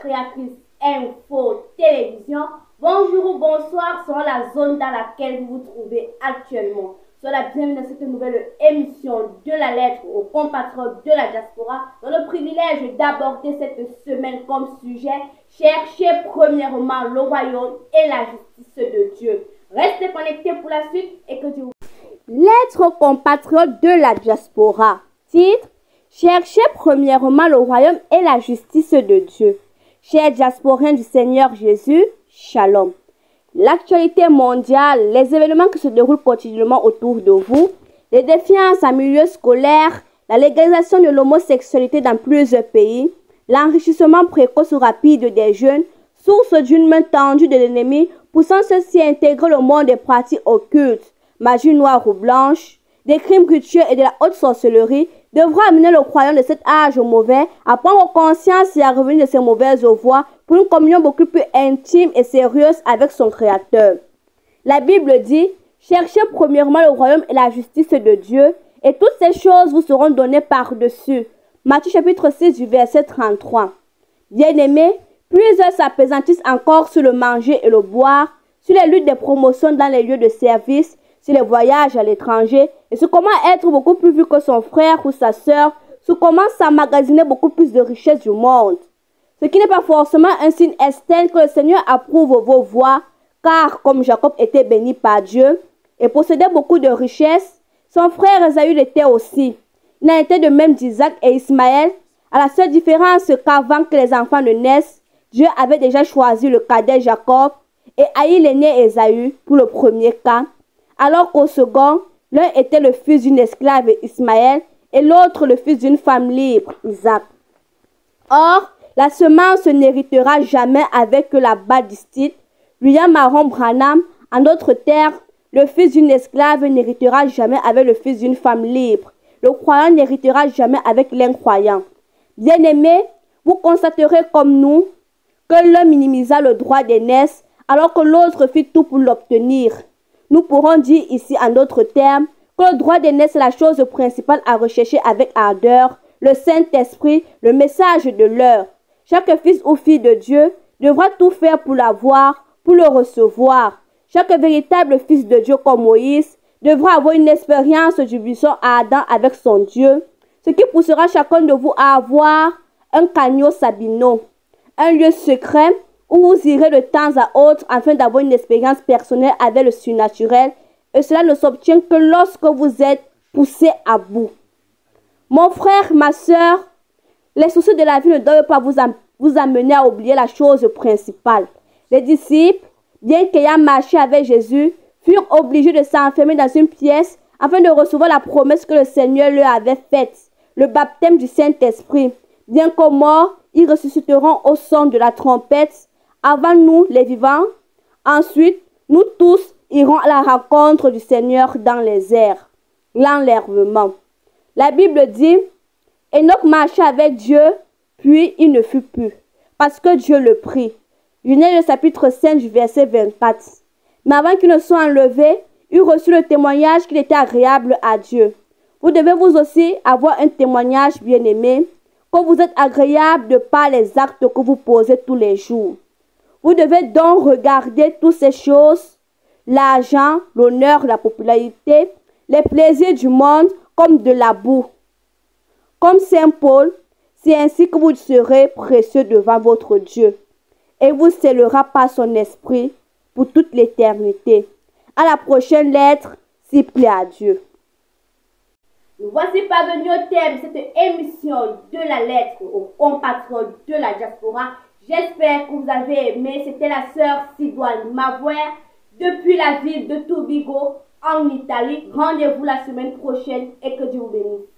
créatrice Info Télévision. Bonjour ou bonsoir selon la zone dans laquelle vous vous trouvez actuellement. Soyez la bienvenue dans cette nouvelle émission de la lettre aux compatriotes de la diaspora. Dans le privilège d'aborder cette semaine comme sujet, chercher premièrement le royaume et la justice de Dieu. Restez connectés pour la suite et que Dieu vous... Lettre aux compatriotes de la diaspora. Titre: cherchez premièrement le royaume et la justice de Dieu. Chers diasporiens du Seigneur Jésus, Shalom. L'actualité mondiale, les événements qui se déroulent quotidiennement autour de vous, les défiances en milieu scolaire, la légalisation de l'homosexualité dans plusieurs pays, l'enrichissement précoce ou rapide des jeunes, source d'une main tendue de l'ennemi, poussant ceux-ci à intégrer le monde des pratiques occultes, magie noire ou blanche, des crimes rituels et de la haute sorcellerie, devra amener le croyant de cet âge mauvais à prendre conscience et à revenir de ses mauvaises voies pour une communion beaucoup plus intime et sérieuse avec son Créateur. La Bible dit: cherchez premièrement le royaume et la justice de Dieu, et toutes ces choses vous seront données par-dessus. Matthieu chapitre 6 du verset 33. Bien-aimés, plusieurs s'appesantissent encore sur le manger et le boire, sur les luttes des promotions dans les lieux de service, sur les voyages à l'étranger, et sur comment être beaucoup plus vu que son frère ou sa sœur, sur comment s'emmagasiner beaucoup plus de richesses du monde. Ce qui n'est pas forcément un signe externe que le Seigneur approuve vos voies, car comme Jacob était béni par Dieu et possédait beaucoup de richesses, son frère Ésaü l'était aussi. Il en était de même d'Isaac et Ismaël, à la seule différence qu'avant que les enfants ne naissent, Dieu avait déjà choisi le cadet Jacob et haï l'aîné Ésaü pour le premier cas, alors qu'au second, l'un était le fils d'une esclave, Ismaël, et l'autre le fils d'une femme libre, Isaac. Or, la semence n'héritera jamais avec la badistite. William Aaron Branham, en d'autres termes, le fils d'une esclave n'héritera jamais avec le fils d'une femme libre. Le croyant n'héritera jamais avec l'incroyant. Bien-aimés, vous constaterez comme nous que l'un minimisa le droit d'aînesse alors que l'autre fit tout pour l'obtenir. Nous pourrons dire ici en d'autres termes que le droit d'aînesse est la chose principale à rechercher avec ardeur, le Saint-Esprit, le message de l'heure. Chaque fils ou fille de Dieu devra tout faire pour l'avoir, pour le recevoir. Chaque véritable fils de Dieu comme Moïse devra avoir une expérience du buisson ardent avec son Dieu, ce qui poussera chacun de vous à avoir un canyon sabino, un lieu secret où vous irez de temps à autre afin d'avoir une expérience personnelle avec le surnaturel, et cela ne s'obtient que lorsque vous êtes poussé à bout. Mon frère, ma soeur, les soucis de la vie ne doivent pas vous amener à oublier la chose principale. Les disciples, bien qu'ayant marché avec Jésus, furent obligés de s'enfermer dans une pièce afin de recevoir la promesse que le Seigneur leur avait faite, le baptême du Saint-Esprit. Bien que morts, ils ressusciteront au son de la trompette. Avant nous, les vivants, ensuite, nous tous irons à la rencontre du Seigneur dans les airs. L'enlèvement. La Bible dit: Enoch marcha avec Dieu, puis il ne fut plus, parce que Dieu le prit. Genèse chapitre 5 du verset 24. Mais avant qu'il ne soit enlevé, il reçut le témoignage qu'il était agréable à Dieu. Vous devez vous aussi avoir un témoignage, bien-aimé, que vous êtes agréable de par les actes que vous posez tous les jours. Vous devez donc regarder toutes ces choses, l'argent, l'honneur, la popularité, les plaisirs du monde comme de la boue. Comme Saint Paul, c'est ainsi que vous serez précieux devant votre Dieu et vous scellera par son esprit pour toute l'éternité. À la prochaine lettre, s'il plaît à Dieu. Nous voici parvenus au terme de cette émission de la lettre aux compatriotes de la diaspora. J'espère que vous avez aimé. C'était la sœur Sidoine Mavouer depuis la ville de Turbigo en Italie. Rendez-vous la semaine prochaine et que Dieu vous bénisse.